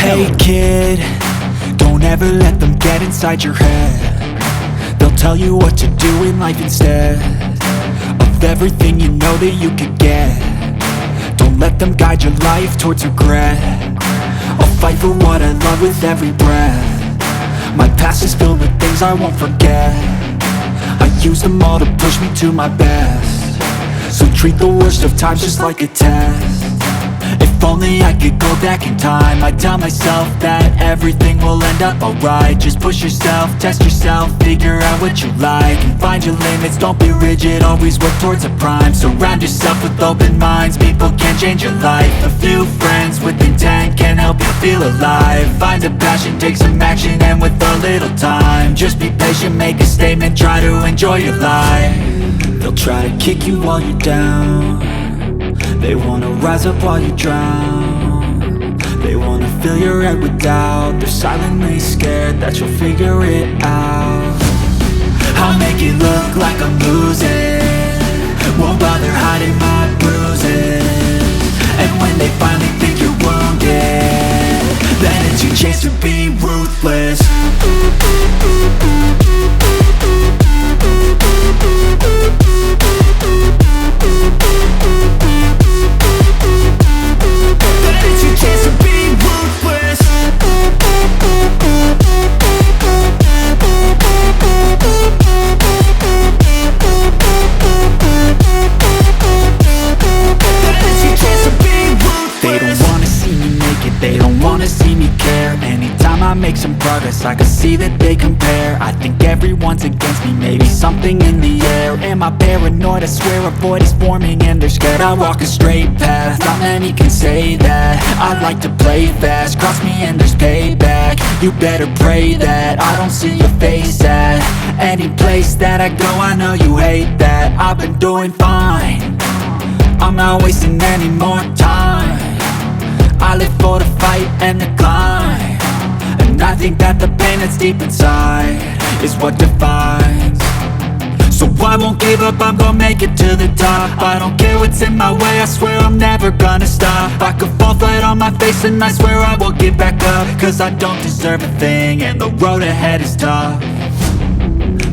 Hey kid, don't ever let them get inside your head. They'll tell you what to do in life instead of everything you know that you could get. Don't let them guide your life towards regret. I'll fight for what I love with every breath. My past is filled with things I won't forget. I use them all to push me to my best. So treat the worst of times just like a test. If only I could go back in time, I'd tell myself that everything will end up alright. Just push yourself, test yourself, figure out what you like, and find your limits, don't be rigid, always work towards a prime. Surround yourself with open minds, people can change your life. A few friends with intent can help you feel alive. Find a passion, take some action, and with a little time, just be patient, make a statement, try to enjoy your life. They'll try to kick you while you're down. They wanna rise up while you drown. They wanna fill your head with doubt. They're silently scared that you'll figure it out. I'll make it look like I'm losing, won't bother hiding my bruises. And when they finally think you're wounded, then it's your chance to be ruthless. They don't wanna see me care. Anytime I make some progress, I can see that they compare. I think everyone's against me, maybe something in the air. Am I paranoid? I swear a void is forming and they're scared. I walk a straight path, not many can say that. I like to play fast, cross me and there's payback. You better pray that I don't see your face at any place that I go. I know you hate that. I've been doing fine, I'm not wasting any more time. I live for the fight and the climb, and I think that the pain that's deep inside is what defines. So I won't give up, I'm gonna make it to the top. I don't care what's in my way, I swear I'm never gonna stop. I could fall flat on my face and I swear I will get back up, cause I don't deserve a thing and the road ahead is tough.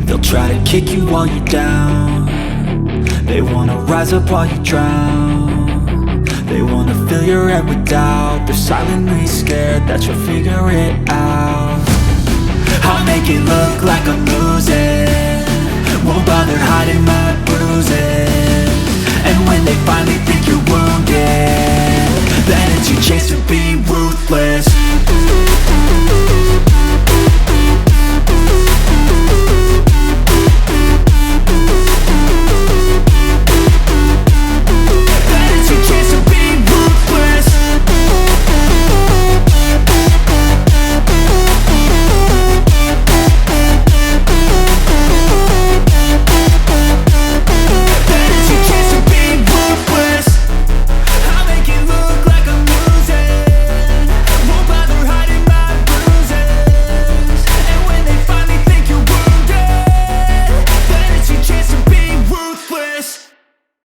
They'll try to kick you while you're down. They wanna rise up while you drown. They wanna fill your head with doubt. They're silently scared that you'll figure it out. I'll make it look like I'm losing, won't bother hiding my bruises.